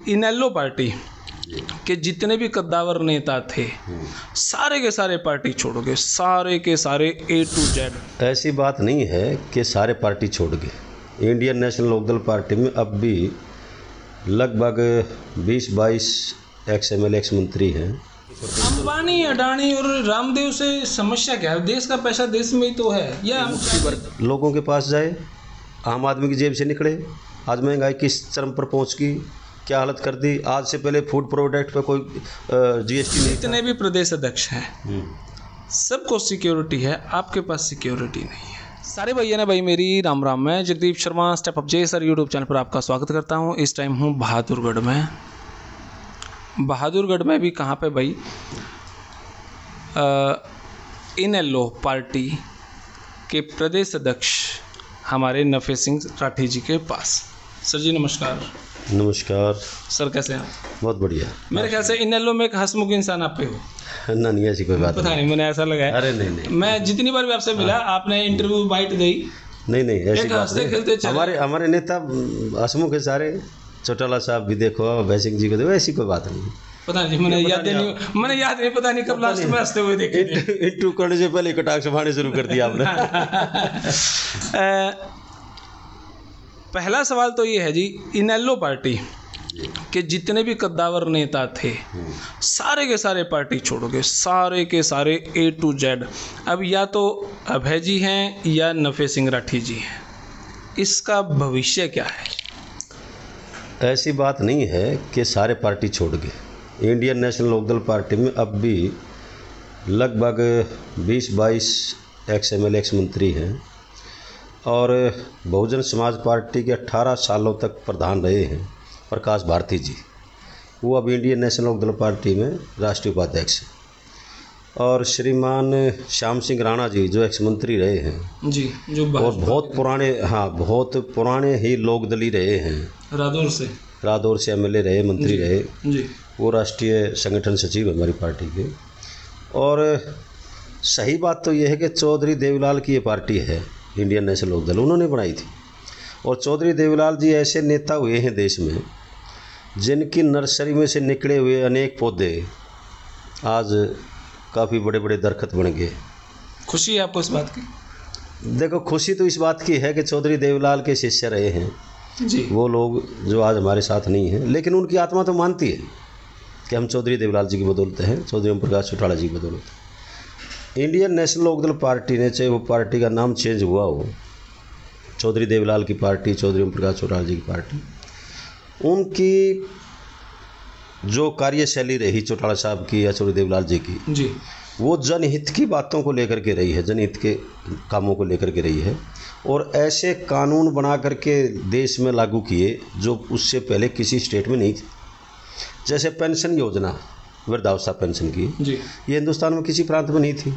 इनेलो party के जितने भी कद्दावर नेता थे सारे के सारे पार्टी छोड़ोगे, सारे के सारे A to Z? ऐसी बात नहीं है कि सारे पार्टी छोड़ गए। इंडियन नेशनल लोकदल पार्टी में अब भी लगभग 20-22 एक्स MLA एक्स मंत्री हैं। अंबानी, अडानी और रामदेव से समस्या क्या है? देश का पैसा देश में ही तो है, या हम लोगों के पास जाए, आम आदमी की जेब से निकले। आज महंगाई किस चरम पर पहुंच गई, क्या हालत कर दी। आज से पहले फूड प्रोडक्ट पे कोई GST नहीं। जितने भी प्रदेश अध्यक्ष हैं सबको सिक्योरिटी है, आपके पास सिक्योरिटी नहीं है। सारे भैया ने भाई मेरी राम राम। मैं जगदीप शर्मा स्टेप अप जे सर यूट्यूब चैनल पर आपका स्वागत करता हूं। इस टाइम हूं बहादुरगढ़ में। बहादुरगढ़ में भी कहाँ पे भाई, इनेलो पार्टी के प्रदेश अध्यक्ष हमारे नफे सिंह राठी जी के पास। सर जी नमस्कार। नमस्कार सर, कैसे हैं? बहुत बढ़िया। मेरे ख्याल से इनेलो में एक हंसमुख इंसान आप पे हो। ना नहीं, ऐसी कोई बात पता नहीं, मैंने ऐसा लगा है। अरे नहीं, मैं जितनी बार भी आपसे मिला आपने इंटरव्यू बाइट दी। नहीं ऐसी बात नहीं। हमारे नेता हंसमुख है सारे। चौटाला साहब भी देखो, अभय सिंह जी को देखो, ऐसी कोई बात नहीं। पता नहीं, मैंने याद नहीं, पता नहीं कब लास्ट में हंसते हुए देखे। इंटरव्यू करने से पहले कटाक्ष मारने शुरू कर दिया आपने। पहला सवाल तो ये है जी, इनेलो पार्टी के जितने भी कद्दावर नेता थे सारे के सारे पार्टी छोड़ोगे, सारे के सारे A to Z अब या तो अभय जी हैं या नफे सिंह राठी जी हैं। इसका भविष्य क्या है? ऐसी बात नहीं है कि सारे पार्टी छोड़ गए। इंडियन नेशनल लोकदल पार्टी में अब भी लगभग 20-22 एक्स MLA एक्स मंत्री हैं और बहुजन समाज पार्टी के 18 सालों तक प्रधान रहे हैं प्रकाश भारती जी। वो अब इंडियन नेशनल लोकदल पार्टी में राष्ट्रीय उपाध्यक्ष हैं। और श्रीमान श्याम सिंह राणा जी जो एक्स मंत्री रहे हैं जी, जो और बहुत पुराने ही लोकदली रहे हैं। रादौर से MLA रहे, मंत्री रहे जी। वो राष्ट्रीय संगठन सचिव है हमारी पार्टी के। और सही बात तो यह है कि चौधरी देवीलाल की ये पार्टी है, इंडियन नेशनल लोकदल उन्होंने बनाई थी। और चौधरी देवीलाल जी ऐसे नेता हुए हैं देश में जिनकी नर्सरी में से निकले हुए अनेक पौधे आज काफ़ी बड़े बड़े दरख्त बन गए। खुशी है आपको इस बात की? देखो, खुशी तो इस बात की है कि चौधरी देवीलाल के शिष्य रहे हैं जी वो लोग जो आज हमारे साथ नहीं हैं, लेकिन उनकी आत्मा तो मानती है कि हम चौधरी देवीलाल जी की बदौलत हैं, चौधरी ओम प्रकाश चौटाला जी की बदौलत। इंडियन नेशनल लोकदल पार्टी ने, चाहे वो पार्टी का नाम चेंज हुआ हो, चौधरी देवीलाल की पार्टी, चौधरी ओम प्रकाश चौटाला जी की पार्टी, उनकी जो कार्यशैली रही चौटाला साहब की या चौधरी देवीलाल जी की जी, वो जनहित की बातों को लेकर के रही है, जनहित के कामों को लेकर के रही है। और ऐसे कानून बना करके देश में लागू किए जो उससे पहले किसी स्टेट में नहीं थे। जैसे पेंशन योजना, वृद्धावस्था पेंशन की, ये हिंदुस्तान में किसी प्रांत में नहीं थी।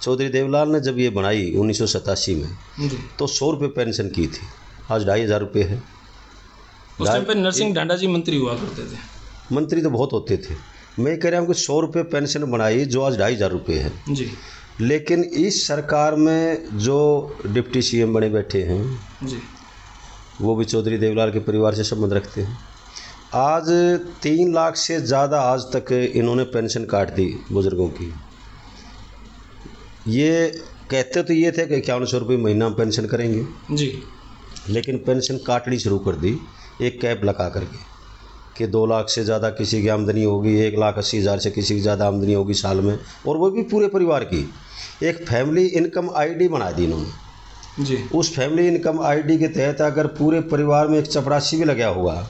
चौधरी देवीलाल ने जब ये बनाई 1987 में तो 100 रुपये पेंशन की थी, आज 2500 रुपये है। उस टाइम पे नरसिंह ढांडा जी मंत्री हुआ करते थे। मंत्री तो बहुत होते थे। मैं कह रहा हूँ कि 100 रुपये पेंशन बनाई जो आज 2500 रुपये है जी। लेकिन इस सरकार में जो डिप्टी CM बने बैठे हैं जी, वो भी चौधरी देवीलाल के परिवार से संबंध रखते हैं। आज 3 लाख से ज़्यादा आज तक इन्होंने पेंशन काट दी बुजुर्गों की। ये कहते तो ये थे कि 5100 रुपये महीना हम पेंशन करेंगे जी, लेकिन पेंशन काटनी शुरू कर दी एक कैप लगा करके कि 2 लाख से ज़्यादा किसी की आमदनी होगी, 1,80,000 से किसी की ज़्यादा आमदनी होगी साल में, और वो भी पूरे परिवार की। एक फैमिली इनकम ID बना दी इन्होंने जी। उस फैमिली इनकम ID के तहत अगर पूरे परिवार में एक चपरासी भी लगा हुआ,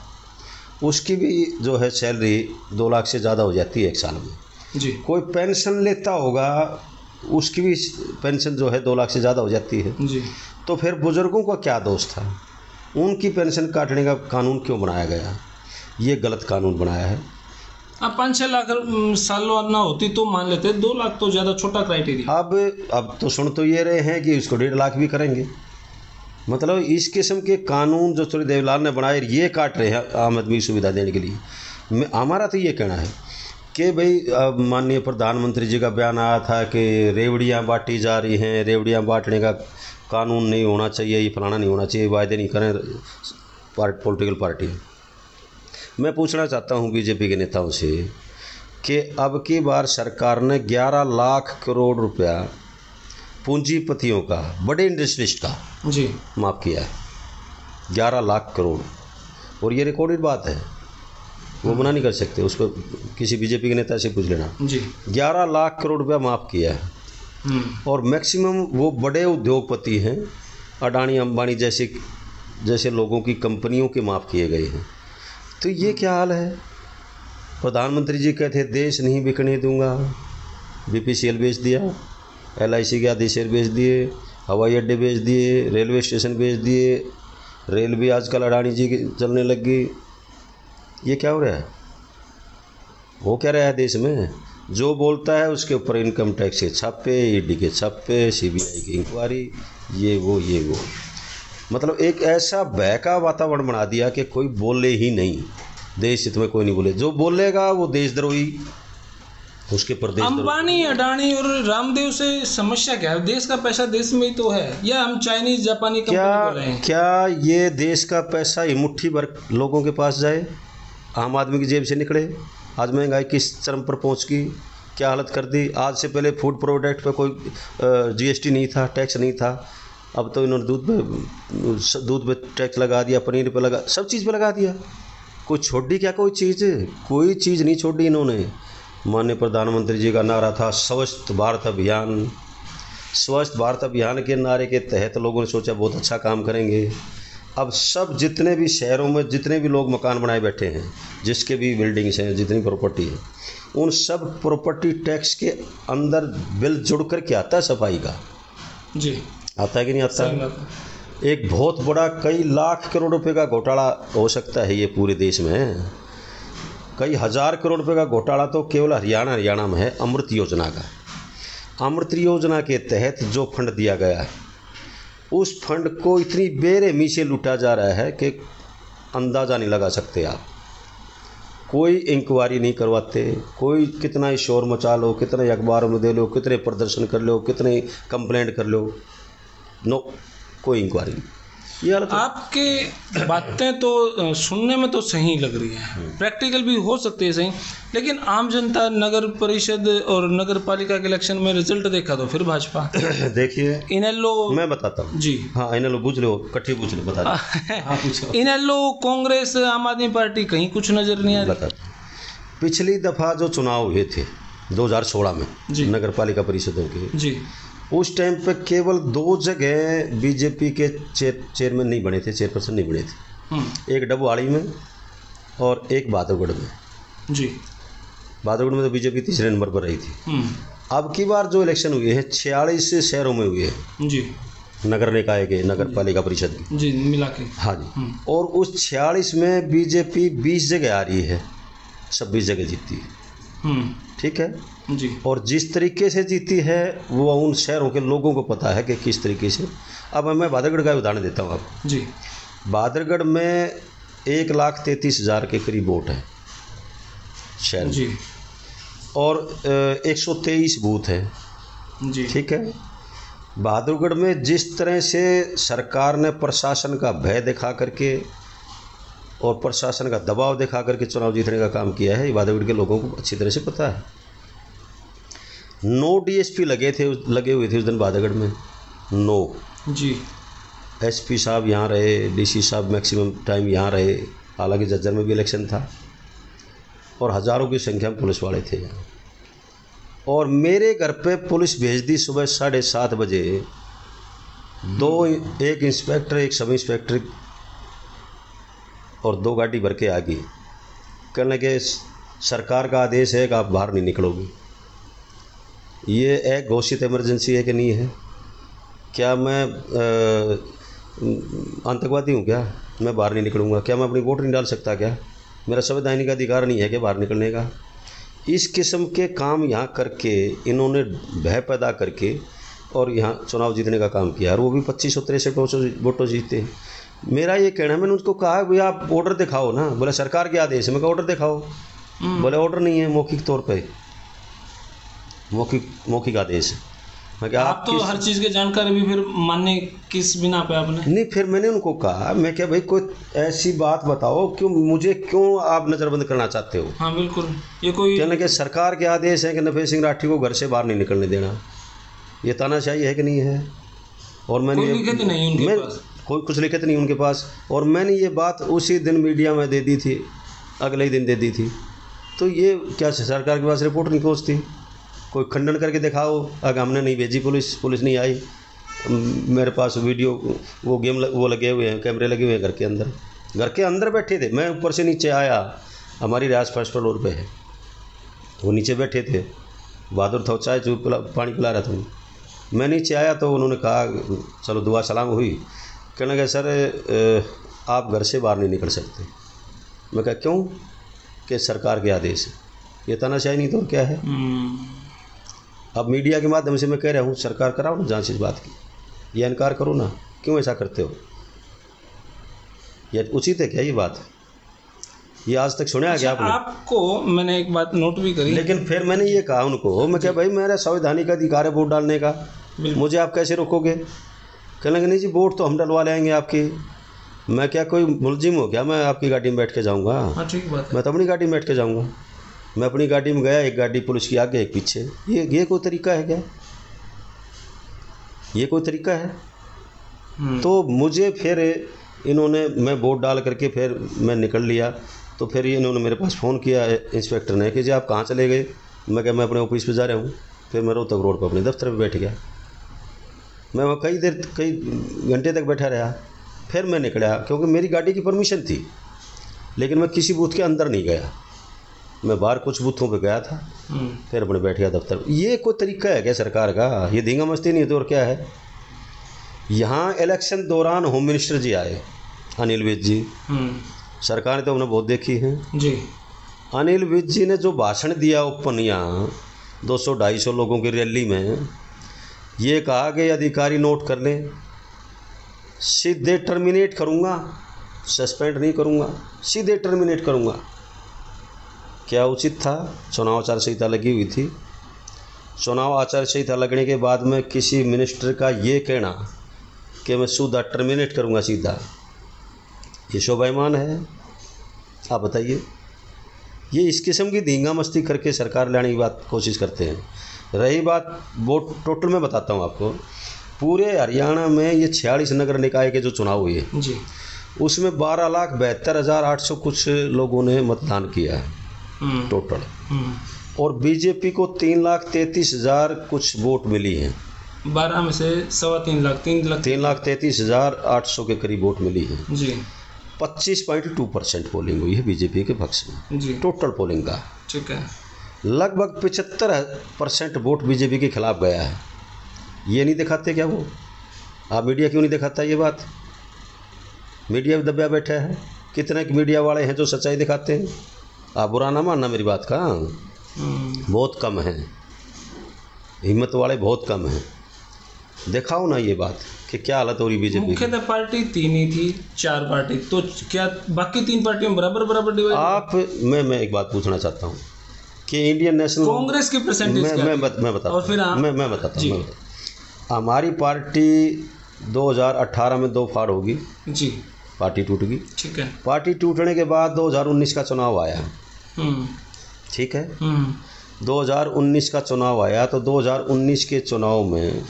उसकी भी जो है सैलरी 2 लाख से ज़्यादा हो जाती है एक साल में जी। कोई पेंशन लेता होगा उसकी भी पेंशन जो है 2 लाख से ज़्यादा हो जाती है जी। तो फिर बुज़ुर्गों का क्या दोष था? उनकी पेंशन काटने का कानून क्यों बनाया गया? ये गलत कानून बनाया है। अब 5-6 लाख सालाना होती तो मान लेते, 2 लाख तो ज़्यादा छोटा क्राइटेरिया। अब तो सुन तो ये रहे हैं कि इसको 1.5 लाख भी करेंगे। मतलब इस किस्म के कानून जो चौधरी देवीलाल ने बनाए ये काट रहे हैं आम आदमी की सुविधा देने के लिए। हमारा तो ये कहना है कि भाई अब माननीय प्रधानमंत्री जी का बयान आया था कि रेवड़ियाँ बांटी जा रही हैं, रेवड़ियाँ बांटने का कानून नहीं होना चाहिए, ये फलाना नहीं होना चाहिए, वायदे नहीं करें पॉलिटिकल पार्टी। मैं पूछना चाहता हूं बीजेपी के नेताओं से कि अब की बार सरकार ने 11 लाख करोड़ रुपया पूंजीपतियों का, बड़े इंडस्ट्रियलिस्ट का जी माफ़ किया है, 11 लाख करोड़। और ये रिकॉर्डेड बात है, वो मना नहीं कर सकते, उस पर किसी बीजेपी के नेता से पूछ लेना जी। 11 लाख करोड़ रुपया माफ़ किया है। और मैक्सिमम वो बड़े उद्योगपति हैं, अडानी अंबानी जैसे लोगों की कंपनियों के माफ़ किए गए हैं। तो ये क्या हाल है? प्रधानमंत्री जी कहते हैं देश नहीं बिकने दूंगा, BPCL बेच दिया, LIC के आधे शेयर बेच दिए, हवाई अड्डे बेच दिए, रेलवे स्टेशन बेच दिए, रेल भी आजकल अडानी जी की चलने लग गई। ये क्या हो रहा है? वो क्या रहा है देश में? जो बोलता है उसके ऊपर इनकम टैक्स के छापे, ED के छापे, CBI की इंक्वायरी, ये वो मतलब एक ऐसा भय का वातावरण बना दिया कि कोई बोले ही नहीं, देश हित में कोई नहीं बोले। जो बोलेगा वो देशद्रोही, उसके प्रदेश अंबानी, अडानी और रामदेव से समस्या क्या है? देश का पैसा देश में ही तो है, या हम चाइनीज जापानी कंपनी बोल रहे हैं? क्या ये देश का पैसा ये मुट्ठी भर लोगों के पास जाए, आम आदमी की जेब से निकले? आज महंगाई किस चरम पर पहुंच गई, क्या हालत कर दी। आज से पहले फूड प्रोडक्ट पे कोई GST नहीं था, टैक्स नहीं था। अब तो इन्होंने दूध पे टैक्स लगा दिया, पनीर पे लगा, सब चीज़ पे लगा दिया। कोई छोड़ी क्या? कोई चीज़ नहीं छोड़ी इन्होंने। माननीय प्रधानमंत्री जी का नारा था स्वच्छ भारत अभियान। स्वच्छ भारत अभियान के नारे के तहत लोगों ने सोचा बहुत अच्छा काम करेंगे। अब सब जितने भी शहरों में जितने भी लोग मकान बनाए बैठे हैं, जिसके भी बिल्डिंग्स हैं, जितनी प्रॉपर्टी है, उन सब प्रॉपर्टी टैक्स के अंदर बिल जुड़ कर के आता है सफाई का। जी आता है कि नहीं आता? एक बहुत बड़ा कई लाख करोड़ रुपए का घोटाला हो सकता है ये पूरे देश में। कई हज़ार करोड़ रुपए का घोटाला तो केवल हरियाणा में है, अमृत योजना का। अमृत योजना के तहत जो फंड दिया गया है, उस फंड को इतनी बेरहमी से लूटा जा रहा है कि अंदाज़ा नहीं लगा सकते आप। कोई इंक्वायरी नहीं करवाते, कोई कितना ही शोर मचा लो, कितने अखबारों में दे लो, कितने प्रदर्शन कर लो, कितने कंप्लेंट कर लो, नो, कोई इंक्वायरी नहीं। ये आपके बातें तो सुनने में तो सही लग रही हैं, प्रैक्टिकल भी हो सकती है सही, लेकिन आम जनता नगर परिषद और नगर पालिका के इलेक्शन में रिजल्ट देखा तो फिर भाजपा देखिए इनेलो, मैं बताता हूँ जी। हाँ, इनेलो पूछ लो, कट्ठी पूछ लो, बता दो। इनेलो, कांग्रेस, आम आदमी पार्टी, कहीं कुछ नजर नहीं आ रहा। पिछली दफ़ा जो चुनाव हुए थे 2016 में नगर पालिका परिषदों के जी, उस टाइम पे केवल 2 जगह बीजेपी के चेयरमैन नहीं बने थे, चेयरपर्सन नहीं बने थे। एक डबवाड़ी में और एक बहादुरगढ़ में जी। बहादुरगढ़ में तो बीजेपी तीसरे नंबर पर रही थी। अब की बार जो इलेक्शन हुए हैं 46 शहरों में हुए हैं जी, नगर निकाय के, नगर पालिका परिषद की जी मिला के। हाँ जी। और उस 46 में बीजेपी 20 जगह आ रही है, 26 जगह जीतती है। ठीक है जी। और जिस तरीके से जीती है वो उन शहरों के लोगों को पता है कि किस तरीके से। अब मैं बहादुरगढ़ का उदाहरण देता हूँ आपको जी। बहादुरगढ़ में 1,33,000 के करीब वोट है शहर जी, और 123 बूथ हैं जी। ठीक है। बहादुरगढ़ में जिस तरह से सरकार ने प्रशासन का भय दिखा करके और प्रशासन का दबाव दिखा करके चुनाव जीतने का काम किया है, बहादुरगढ़ के लोगों को अच्छी तरह से पता है। 9 DSP लगे हुए थे उस दिन बहादुरगढ़ में, 9 जी। SP साहब यहाँ रहे, DC साहब मैक्सिमम टाइम यहाँ रहे, हालांकि जज्जर में भी इलेक्शन था, और हज़ारों की संख्या में पुलिस वाले थे यहाँ। और मेरे घर पे पुलिस भेज दी सुबह 7:30 बजे, एक इंस्पेक्टर, एक सब इंस्पेक्टर और 2 गाड़ी भर के आ गई, कहने के सरकार का आदेश है कि आप बाहर नहीं निकलोगे। ये एक घोषित इमरजेंसी है कि नहीं है? क्या मैं आतंकवादी हूँ? क्या मैं बाहर नहीं निकलूँगा? क्या मैं अपनी वोट नहीं डाल सकता? क्या मेरा संवैधानिक अधिकार नहीं है कि बाहर निकलने का? इस किस्म के काम यहाँ करके इन्होंने भय पैदा करके और यहाँ चुनाव जीतने का काम किया, और वो भी 2563 वोटों जीते। मेरा ये कहना है, मैंने उनको कहा भैया आप ऑर्डर दिखाओ ना। बोले सरकार के आदेश है। मैं कहा ऑर्डर दिखाओ। बोले ऑर्डर नहीं है, मौखिक तौर पे, मौखिक आदेश है। मैं क्या आप तो हर चीज़ के जानकारी भी फिर मानने किस बिना पे आपने? नहीं, फिर मैंने उनको कहा, मैं क्या भाई कोई ऐसी बात बताओ, क्यों आप नज़रबंद करना चाहते हो? हाँ बिल्कुल, ये कोई कहने के सरकार के आदेश है कि नफे सिंह राठी को घर से बाहर नहीं निकलने देना। ये तानाशाही है कि नहीं है? और मैंने कोई लिखित नहीं उनके पास, कोई कुछ लिखित नहीं उनके पास, और मैंने ये बात उसी दिन मीडिया में दे दी थी, अगले ही दिन दे दी थी। तो ये क्या सरकार के पास रिपोर्ट नहीं पहुँचती? कोई खंडन करके दिखाओ। अगर हमने नहीं भेजी, पुलिस नहीं आई, मेरे पास वीडियो वो लगे हुए हैं, कैमरे लगे हुए हैं घर के अंदर बैठे थे। मैं ऊपर से नीचे आया, हमारी रियाज फर्स्ट फ्लोर पे है, वो नीचे बैठे थे, बहादुर था, चाय पानी पिला रहा था। मैं नीचे आया तो उन्होंने कहा चलो दुआ सलाम हुई। कहने लगे सर आप घर से बाहर नहीं निकल सकते। मैं कहा क्यों? कि सरकार के आदेश है। ये तानाशाही नहीं तो और क्या है? अब मीडिया के माध्यम से मैं कह रहा हूँ, सरकार कराओ ना जांच इस बात की, ये इनकार करो ना, क्यों ऐसा करते हो? ये उचित है क्या ये बात? ये आज तक सुना गया आपने? आपको मैंने एक बात नोट भी करी, लेकिन फिर मैंने ये कहा उनको, मैं क्या भाई मेरा संवैधानिक अधिकार है वोट डालने का, मुझे आप कैसे रोकोगे? कहने लगे नहीं जी वोट तो हम डलवा ले आएंगे आपकी। मैं क्या कोई मुलजिम हो क्या? मैं आपकी गाड़ी में बैठ के जाऊँगा? हाँ ठीक बात है। मैं तो अपनी गाड़ी में बैठ के जाऊँगा। मैं अपनी गाड़ी में गया, एक गाड़ी पुलिस की आगे एक पीछे। ये कोई तरीका है क्या? ये कोई तरीका है? तो मुझे फिर इन्होंने, मैं वोट डाल करके फिर मैं निकल लिया, तो फिर इन्होंने मेरे पास फ़ोन किया इंस्पेक्टर ने कि जी आप कहाँ चले गए? मैं क्या मैं अपने ऑफिस पे जा रहा हूँ। फिर मैं रोहतक रोड पर अपने दफ्तर पे बैठ गया। मैं वहाँ कई घंटे तक बैठा रहा। फिर मैं निकला, क्योंकि मेरी गाड़ी की परमिशन थी, लेकिन मैं किसी बूथ के अंदर नहीं गया, मैं बाहर कुछ बूथों पे गया था। फिर अपने बैठ गया दफ्तर। ये कोई तरीका है क्या सरकार का? ये धींगा मस्ती नहीं तो और क्या है? यहाँ इलेक्शन दौरान होम मिनिस्टर जी आए, अनिल विज जी, सरकार ने तो उन्हें बहुत देखी है जी। अनिल विज जी ने जो भाषण दिया ओपन यहाँ 200-250 लोगों की रैली में, ये कहा कि अधिकारी नोट कर लें, सीधे टर्मिनेट करूँगा, सस्पेंड नहीं करूँगा, सीधे टर्मिनेट करूँगा। क्या उचित था? चुनाव आचार संहिता लगी हुई थी। चुनाव आचार संहिता लगने के बाद में किसी मिनिस्टर का ये कहना कि मैं सीधा टर्मिनेट करूँगा सीधा, ये शोभायमान है? आप बताइए। ये इस किस्म की धींगा मस्ती करके सरकार लाने की बात कोशिश करते हैं। रही बात वोट, टोटल मैं बताता हूँ आपको, पूरे हरियाणा में ये 46 नगर निकाय के जो चुनाव हुए जी, उसमें 12,72,800 कुछ लोगों ने मतदान किया है टोटल, और बीजेपी को 3,33,000 कुछ वोट मिली हैं। 12 में से 3.25 लाख 3,33,800 के करीब वोट मिली है जी। 25.2% पोलिंग हुई है बीजेपी के पक्ष में जी, टोटल पोलिंग का। ठीक है। लगभग 75% वोट बीजेपी के खिलाफ गया है। ये नहीं दिखाते क्या वो? आप मीडिया क्यों नहीं दिखाता ये बात? मीडिया भी दबा बैठा है। कितने मीडिया वाले हैं जो सच्चाई दिखाते हैं? आप बुरा ना मानना मेरी बात का, बहुत कम है, हिम्मत वाले बहुत कम हैं। दिखाओ ना ये बात कि क्या हालत हो रही बीजेपी की। मुख्यतः पार्टी 3 ही थी, 4 पार्टी, तो क्या बाकी 3 पार्टियों में बराबर डिवाइड? आप मैं एक बात पूछना चाहता हूँ कि इंडियन नेशनल कांग्रेस की परसेंटेज मैं बताता और फिर मैं बताता हूँ। हमारी पार्टी 2018 में 2 फाड़ होगी जी, पार्टी टूट गई। ठीक है। पार्टी टूटने के बाद 2019 का चुनाव आया, ठीक है। 2019 का चुनाव आया तो 2019 के चुनाव में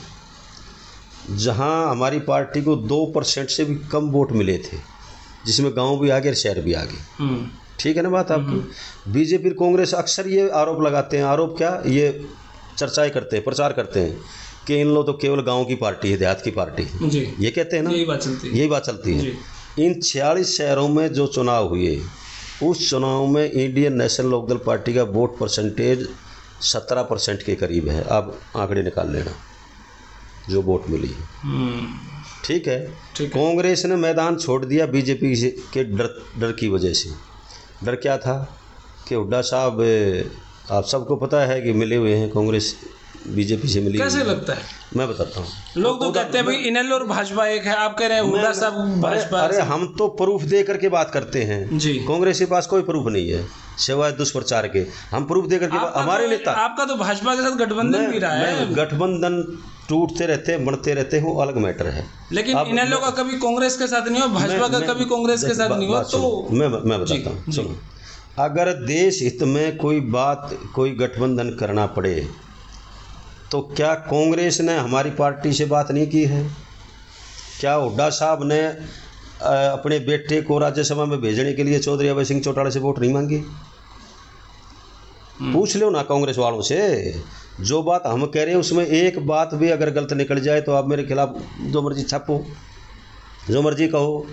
जहां हमारी पार्टी को 2% से भी कम वोट मिले थे, जिसमें गांव भी आ गए और शहर भी आ गए, ठीक है ना बात आपकी। बीजेपी कांग्रेस अक्सर ये आरोप लगाते हैं, आरोप क्या, ये चर्चाएं करते हैं, प्रचार करते हैं कि इन लोग तो केवल गांव की पार्टी है, देहात की पार्टी है जी। ये कहते हैं ना, यही बात चलती है। इन 46 शहरों में जो चुनाव हुए, उस चुनाव में इंडियन नेशनल लोकदल पार्टी का वोट परसेंटेज 17% के करीब है। आप आंकड़े निकाल लेना जो वोट मिली है, ठीक है। कांग्रेस ने मैदान छोड़ दिया बीजेपी के डर की वजह से। डर क्या था कि हुड्डा साहब, आप सबको पता है कि मिले हुए हैं, कांग्रेस बीजेपी से मिली। कैसे लगता है? मैं बताता हूँ। लोग तो कहते हैं भाई इनेलो और भाजपा एक है, आप कह रहे हैं हुड्डा साहब भाजपा। अरे हम तो प्रूफ दे करके बात करते हैं जी। कांग्रेस के पास कोई प्रूफ नहीं है, सिवाय दुष्प्रचार के। हम प्रूफ देकर के हमारे नेता, आपका तो भाजपा के साथ गठबंधन भी रहा है। गठबंधन टूटते रहते हैं, बढ़ते रहते हैं, वो अलग मैटर है। लेकिन इनेलो का कभी कांग्रेस के साथ नहीं हुआ, भाजपा का कभी कांग्रेस के साथ नहीं हुआ। तो मैं बताता हूँ, सुनो, अगर देश हित में कोई गठबंधन करना पड़े तो क्या कांग्रेस ने हमारी पार्टी से बात नहीं की है? क्या हुड्डा साहब ने अपने बेटे को राज्यसभा में भेजने के लिए चौधरी अभय सिंह चौटाला से वोट नहीं मांगी? पूछ लो ना कांग्रेस वालों से। जो बात हम कह रहे हैं उसमें एक बात भी अगर गलत निकल जाए तो आप मेरे खिलाफ जो मर्जी छापो, जो मर्जी कहो।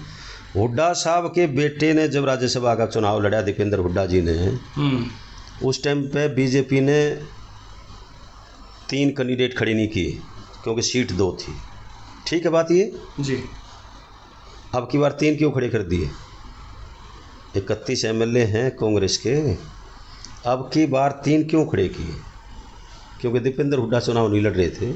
हुड्डा साहब के बेटे ने जब राज्यसभा का चुनाव लड़ा, दीपेंद्र हुड्डा जी ने, उस टाइम पे बीजेपी ने 3 कैंडिडेट खड़े नहीं किए क्योंकि सीट 2 थी। ठीक है बात ये जी। अब की बार 3 क्यों खड़े कर दिए? 31 एमएलए हैं कांग्रेस के, अब की बार 3 क्यों खड़े किए? क्योंकि दीपेंद्र हुड्डा चुनाव नहीं लड़ रहे थे।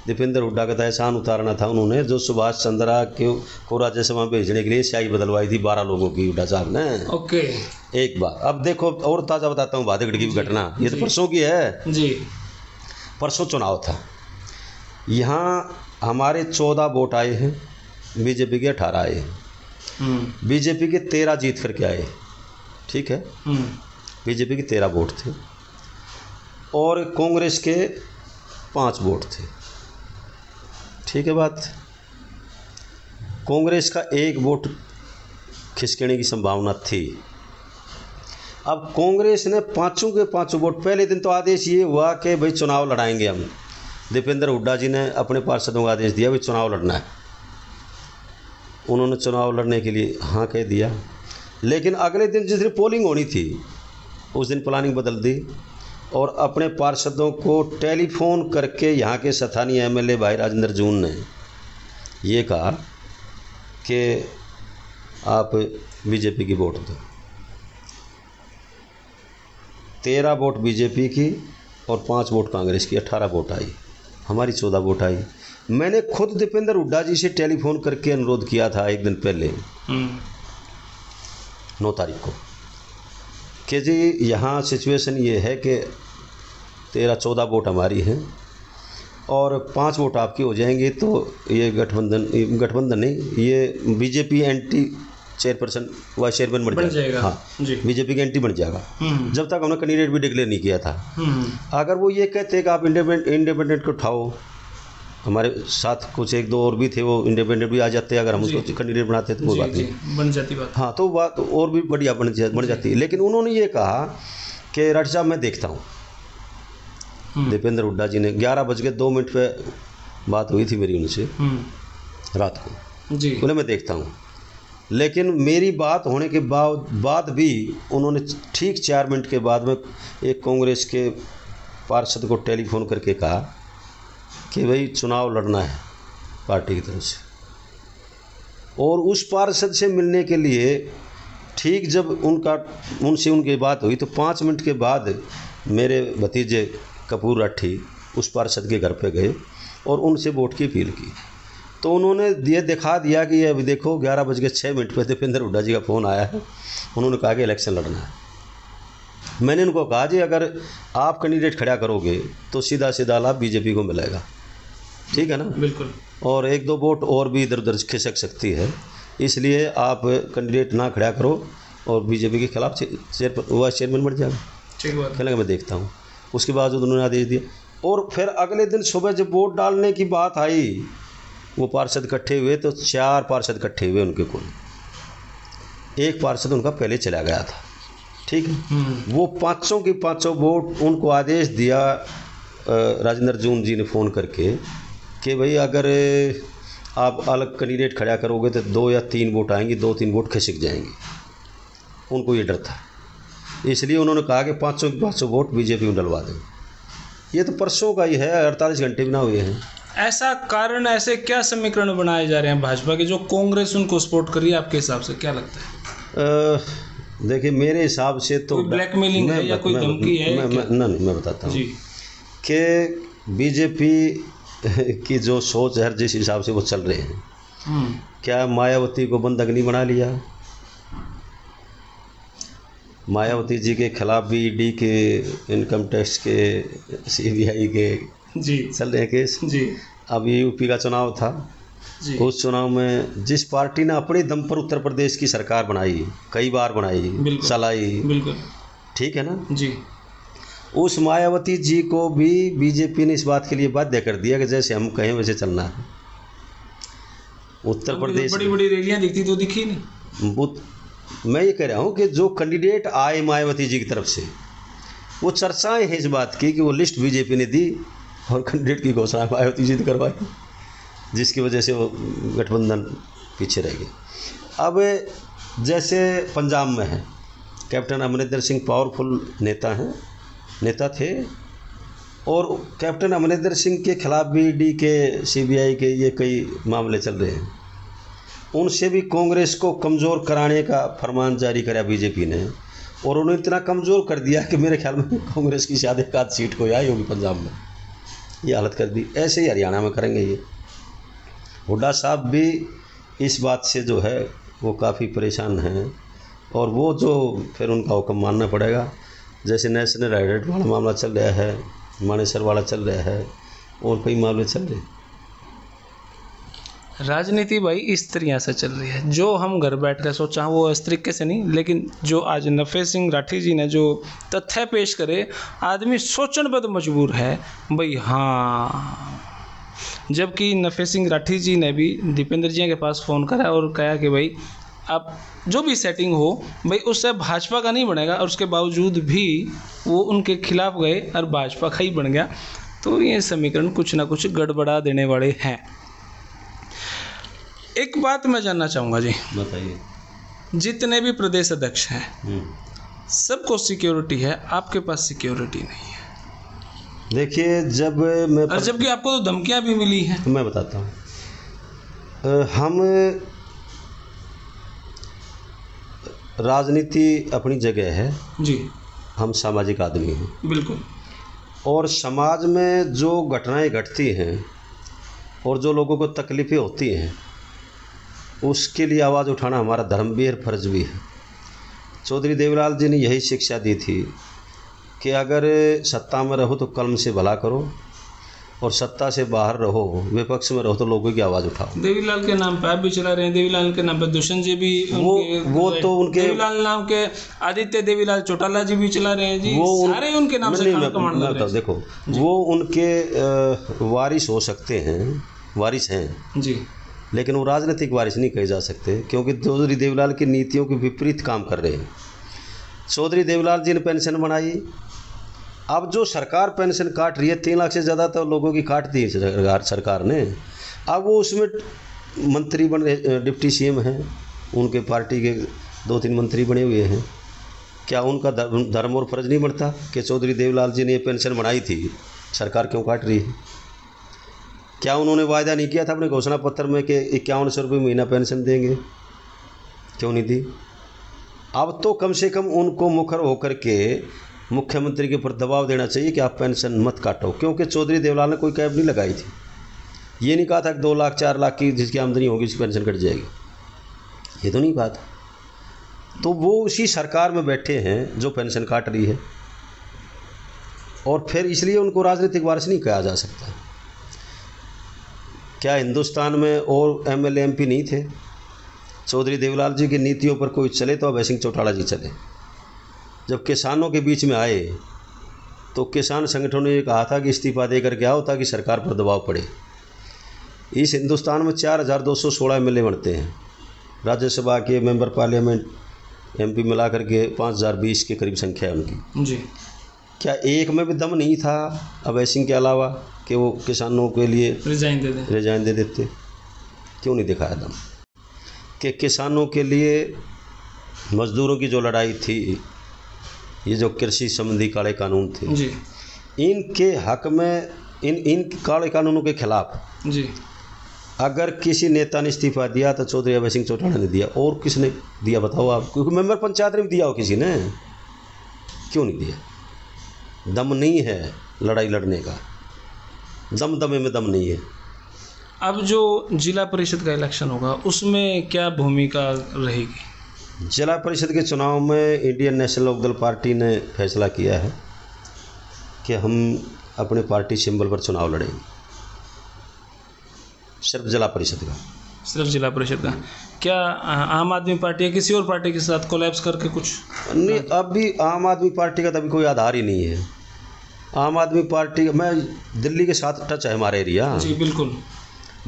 दीपेंद्र हुड्डा का तो एहसान उतारना था उन्होंने, जो सुभाष चंद्रा को राज्यसभा भेजने के लिए स्याही बदलवाई थी 12 लोगों की हुड्डा साहब ने। ओके। एक बार अब देखो और ताज़ा बताता हूँ भादेगढ़ की भी घटना, ये तो परसों की है जी। परसों चुनाव था, यहाँ हमारे 14 वोट आए हैं, बीजेपी के 18 आए हैं। बीजेपी के 13 जीत करके आए, ठीक है, बीजेपी के 13 वोट थे और कांग्रेस के 5 वोट थे। ठीक है बात। कांग्रेस का 1 वोट खिसकने की संभावना थी। अब कांग्रेस ने 5 के 5 वोट, पहले दिन तो आदेश ये हुआ कि भाई चुनाव लड़ाएंगे हम। दीपेंद्र हुड्डा जी ने अपने पार्षदों को आदेश दिया भाई चुनाव लड़ना है। उन्होंने चुनाव लड़ने के लिए हाँ कह दिया, लेकिन अगले दिन जिस दिन पोलिंग होनी थी उस दिन प्लानिंग बदल दी और अपने पार्षदों को टेलीफोन करके यहाँ के स्थानीय एमएलए भाई राजेंद्र जून ने ये कहा कि आप बीजेपी की वोट दो। 13 वोट बीजेपी की और 5 वोट कांग्रेस की, 18 वोट आई, हमारी 14 वोट आई। मैंने खुद दीपेंद्र हुड्डा जी से टेलीफोन करके अनुरोध किया था एक दिन पहले 9 तारीख को कि जी यहाँ सिचुएशन ये है कि 13-14 वोट हमारी हैं और 5 वोट आपकी हो जाएंगे तो ये गठबंधन नहीं, ये BJP anti chairperson vice chairman बन जाएगा। हाँ जी, बीजेपी का एंटी बन जाएगा। जब तक हमने कैंडिडेट भी डिक्लेयर नहीं किया था। अगर वो ये कहते कि आप इंडिपेंडेंट को उठाओ, हमारे साथ कुछ 1-2 और भी थे, वो इंडिपेंडेंट भी आ जाते, अगर हम उसको कैंडिडेट बनाते तो वो बात नहीं बन जाती बात। हाँ तो बात और भी बढ़िया बन जाती है। लेकिन उन्होंने ये कहा कि राठी साहब मैं देखता हूँ। दीपेंद्र हुड्डा जी ने 11:02 पे बात हुई थी मेरी उनसे रात को जी, बोले मैं देखता हूँ। लेकिन मेरी बात होने के बाद भी उन्होंने ठीक 4 मिनट के बाद में एक कांग्रेस के पार्षद को टेलीफोन करके कहा कि भाई चुनाव लड़ना है पार्टी की तरफ से। और उस पार्षद से मिलने के लिए ठीक जब उनसे उनकी बात हुई तो 5 मिनट के बाद मेरे भतीजे कपूर राठी उस पार्षद के घर पे गए और उनसे वोट की अपील की। तो उन्होंने ये दिखा दिया कि अभी देखो 11:06 पे दीपेंद्र हुड्डा जी का फ़ोन आया है, उन्होंने कहा कि इलेक्शन लड़ना है। मैंने उनको कहा जी अगर आप कैंडिडेट खड़ा करोगे तो सीधा सीधा लाभ बीजेपी को मिलेगा, ठीक है ना, बिल्कुल, और 1-2 वोट और भी इधर उधर खिसक सकती है, इसलिए आप कैंडिडेट ना खड़ा करो और बीजेपी के खिलाफ वाइस चेयरमैन बन जाएगा। ठीक बात, कहने मैं देखता हूँ। उसके बाद उन्होंने आदेश दिया और फिर अगले दिन सुबह जब वोट डालने की बात आई, वो पार्षद इकट्ठे हुए तो 4 पार्षद इकट्ठे हुए उनके कुल। एक पार्षद उनका पहले चला गया था, ठीक है। वो 5 के 5 वोट उनको आदेश दिया राजेंद्र जून जी ने फ़ोन करके कि भाई अगर आप अलग कैंडिडेट खड़ा करोगे तो 2 या 3 वोट आएंगे, 2-3 वोट खिसक जाएंगे। उनको ये डर था, इसलिए उन्होंने कहा कि 5 के 5 वोट बीजेपी में डलवा दें। ये तो परसों का ही है, 48 घंटे भी ना हुए हैं। ऐसा कारण, ऐसे क्या समीकरण बनाए जा रहे हैं भाजपा के जो कांग्रेस उनको सपोर्ट कर रही है? आपके हिसाब से क्या लगता है? देखिए मेरे हिसाब से तो कोई ब्लैकमेलिंग है या कोई धमकी है? मैं बताता हूँ कि बीजेपी की जो सोच है जिस हिसाब से वो चल रहे हैं, क्या मायावती को बंधक नहीं बना लिया? मायावती जी के खिलाफ भी ईडी के, इनकम टैक्स के, सीबीआई के जी चल रहे हैं केस। जी अब ये यूपी का चुनाव था, जी उस चुनाव में जिस पार्टी ने अपने दम पर उत्तर प्रदेश की सरकार बनाई, कई बार बनाई, बिल्कुल। चलाई, बिल्कुल ठीक है ना, जी उस मायावती जी को भी बीजेपी ने इस बात के लिए बाध्य कर दिया कि जैसे हम कहें वैसे चलना है। उत्तर प्रदेश बड़ी बड़ी रैलियां दिखती तो दिखी नहीं। मैं ये कह रहा हूँ कि जो कैंडिडेट आए मायावती जी की तरफ से, वो चर्चाएं हैं इस बात की कि वो लिस्ट बीजेपी ने दी और कैंडिडेट की घोषणा मायावती जी ने करवाई, जिसकी वजह से वो गठबंधन पीछे रह गया। अब जैसे पंजाब में है, कैप्टन अमरिंदर सिंह पावरफुल नेता थे, और कैप्टन अमरिंदर सिंह के खिलाफ भी ईडी के, सीबीआई के ये कई मामले चल रहे हैं। उनसे भी कांग्रेस को कमज़ोर कराने का फरमान जारी करा बीजेपी ने, और उन्हें इतना कमज़ोर कर दिया कि मेरे ख्याल में कांग्रेस की शायद एक आध सीट को आई होगी पंजाब में, ये हालत कर दी। ऐसे ही हरियाणा में करेंगे ये। हुड्डा साहब भी इस बात से जो है वो काफ़ी परेशान हैं, और वो जो फिर उनका हुक्म मानना पड़ेगा। जैसे नेशनल हाईवे वाला मामला चल रहा है, मानेसर वाला चल रहा है, और कई मामले चल रहे हैं। राजनीति भाई इस तरह से चल रही है, जो हम घर बैठ कर सोचा वो इस तरीके से नहीं, लेकिन जो आज नफ़े सिंह राठी जी ने जो तथ्य पेश करे, आदमी सोचने पर तो मजबूर है भाई। हाँ, जबकि नफ़े सिंह राठी जी ने भी दीपेंद्र जी के पास फ़ोन करा और कहा कि भाई अब जो भी सेटिंग हो भाई उससे भाजपा का नहीं बनेगा, और उसके बावजूद भी वो उनके खिलाफ गए और भाजपा का ही बन गया। तो ये समीकरण कुछ ना कुछ गड़बड़ा देने वाले हैं। एक बात मैं जानना चाहूँगा जी, बताइए। जितने भी प्रदेश अध्यक्ष हैं सबको सिक्योरिटी है, आपके पास सिक्योरिटी नहीं है। देखिए, जब मैं और जबकि आपको तो धमकियां भी मिली हैं। मैं बताता हूँ, हम राजनीति अपनी जगह है जी, हम सामाजिक आदमी हैं, बिल्कुल। और समाज में जो घटनाएं घटती हैं और जो लोगों को तकलीफ़ें होती हैं, उसके लिए आवाज़ उठाना हमारा धर्म भी है, फर्ज भी है। चौधरी देवीलाल जी ने यही शिक्षा दी थी कि अगर सत्ता में रहो तो कलम से भला करो, और सत्ता से बाहर रहो, विपक्ष में रहो तो लोगों की आवाज़ उठाओ। देवीलाल के नाम पे आप भी चला रहे हैं, देवीलाल के नाम पे दुष्यंत जी भी, वो तो उनके, देवीलाल नाम के आदित्य देवीलाल चौटाला जी भी चला रहे हैं जी, सारे उनके नाम से कमांड कर रहे हैं। देखो, वो उनके वारिस हो सकते हैं, वारिस हैं जी, लेकिन वो राजनीतिक वारिस नहीं कहे जा सकते, क्योंकि चौधरी देवीलाल की नीतियों के विपरीत काम कर रहे हैं। चौधरी देवीलाल जी ने पेंशन बनाई, अब जो सरकार पेंशन काट रही है 3 लाख से ज़्यादा तो लोगों की काट दी है सरकार ने। अब वो उसमें मंत्री बने, डिप्टी सीएम हैं, उनके पार्टी के 2-3 मंत्री बने हुए हैं। क्या उनका धर्म और फर्ज नहीं बनता कि चौधरी देवीलाल जी ने ये पेंशन बनाई थी, सरकार क्यों काट रही है? क्या उन्होंने वायदा नहीं किया था अपने घोषणा पत्र में कि 5100 रुपये महीना पेंशन देंगे? क्यों नहीं दी? अब तो कम से कम उनको मुखर होकर के मुख्यमंत्री के ऊपर दबाव देना चाहिए कि आप पेंशन मत काटो, क्योंकि चौधरी देवीलाल ने कोई कैब नहीं लगाई थी। ये नहीं कहा था कि 2 लाख 4 लाख की जिसकी आमदनी होगी उसकी पेंशन कट जाएगी, ये तो नहीं कहा था। तो वो उसी सरकार में बैठे हैं जो पेंशन काट रही है, और फिर इसलिए उनको राजनीतिक वारिस नहीं कहा जा सकता। क्या हिंदुस्तान में और एमएलए एमपी नहीं थे? चौधरी देवीलाल जी की नीतियों पर कोई चले तो अभय सिंह चौटाला जी चले। जब किसानों के बीच में आए तो किसान संगठनों ने कहा था कि इस्तीफा दे करके आओ ताकि सरकार पर दबाव पड़े। इस हिंदुस्तान में 4216 एमएलए बनते हैं, राज्यसभा के मेंबर पार्लियामेंट एमपी मिला करके 5020 के करीब संख्या है उनकी जी। क्या एक में भी दम नहीं था अभय सिंह के अलावा कि वो किसानों के लिए रिजाइन दे देते? क्यों नहीं दिखाया दम? कि किसानों के लिए, मजदूरों की जो लड़ाई थी, ये जो कृषि संबंधी काले कानून थे जी, इनके हक में, इन काले कानूनों के खिलाफ जी, अगर किसी नेता ने इस्तीफा दिया तो चौधरी अभय सिंह चौटाला ने दिया। और किसने दिया बताओ आप? क्योंकि मेंबर पंचायत ने भी दिया हो किसी ने, क्यों नहीं दिया? दम नहीं है लड़ाई लड़ने का, दमे में दम नहीं है। अब जो जिला परिषद का इलेक्शन होगा उसमें क्या भूमिका रहेगी? जिला परिषद के चुनाव में इंडियन नेशनल लोकदल पार्टी ने फैसला किया है कि हम अपने पार्टी सिंबल पर चुनाव लड़ेंगे, सिर्फ जिला परिषद का। सिर्फ जिला परिषद का। क्या आम आदमी पार्टी या किसी और पार्टी के साथ कोलैप्स करके कुछ? नहीं, अभी आम आदमी पार्टी का तो अभी कोई आधार ही नहीं है। आम आदमी पार्टी में दिल्ली के साथ टच है हमारा एरिया। जी बिल्कुल,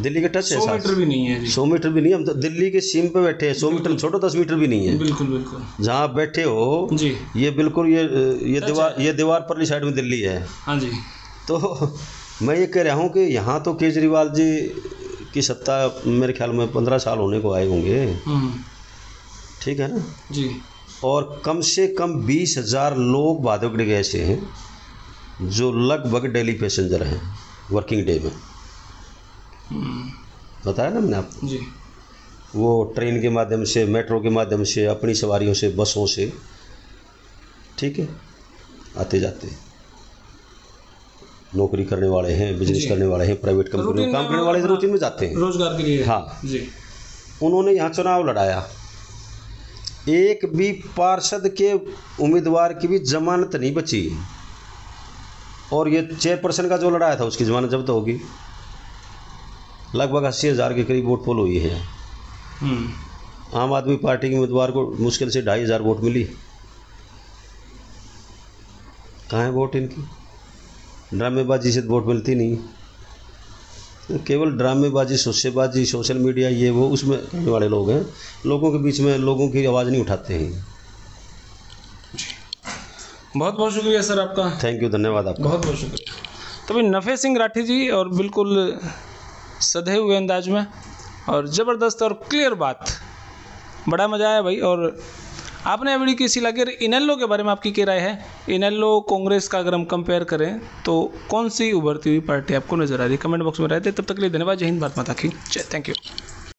दिल्ली के टच है। 100 मीटर भी नहीं है जी। 100 मीटर भी नहीं, हम तो दिल्ली के सीम पे बैठे हैं। 100 मीटर छोड़ो, 10 मीटर भी नहीं है। बिल्कुल बिल्कुल, जहाँ बैठे हो जी ये बिल्कुल ये दीवार परली साइड में दिल्ली है। हाँ जी। तो मैं ये कह रहा हूँ कि यहाँ तो केजरीवाल जी की सत्ता मेरे ख्याल में 15 साल होने को आए होंगे, ठीक है ना जी। और कम से कम 20,000 लोग भादोगढ़ के ऐसे हैं जो लगभग डेली पैसेंजर हैं वर्किंग डे में। बताया ना मैंने आपको जी। वो ट्रेन के माध्यम से, मेट्रो के माध्यम से, अपनी सवारियों से, बसों से, ठीक है, आते जाते नौकरी करने वाले हैं, बिजनेस करने वाले हैं, प्राइवेट कंपनी में काम करने वाले रूटीन में जाते हैं रोजगार के लिए। हाँ जी। उन्होंने यहाँ चुनाव लड़ाया, एक भी पार्षद के उम्मीदवार की भी जमानत नहीं बची, और ये चेयरपर्सन का जो लड़ाया था उसकी जमानत जब्त होगी। लगभग 80,000 के करीब वोट पोल हुई है। आम आदमी पार्टी के उम्मीदवार को मुश्किल से 2,500 वोट मिली। कहाँ है वोट इनकी? ड्रामेबाजी से वोट मिलती नहीं, तो केवल ड्रामेबाजी, सोशेबाजी, सोशल मीडिया, ये वो उसमें करने वाले लोग हैं। लोगों के बीच में लोगों की आवाज़ नहीं उठाते हैं। बहुत बहुत शुक्रिया सर आपका। थैंक यू, धन्यवाद आपका। बहुत बहुत शुक्रिया। तो भाई नफ़े सिंह राठी जी, और बिल्कुल सधे हुए अंदाज में और ज़बरदस्त और क्लियर बात, बड़ा मज़ा आया भाई। और आपने वीडियो कैसी लगी? इनेलो के बारे में आपकी क्या राय है? इनेलो कांग्रेस का अगर हम कंपेयर करें तो कौन सी उभरती हुई पार्टी आपको नज़र आ रही है? कमेंट बॉक्स में रहते। तब तक के लिए धन्यवाद। जय हिंद, भारत माता की जय। Thank you.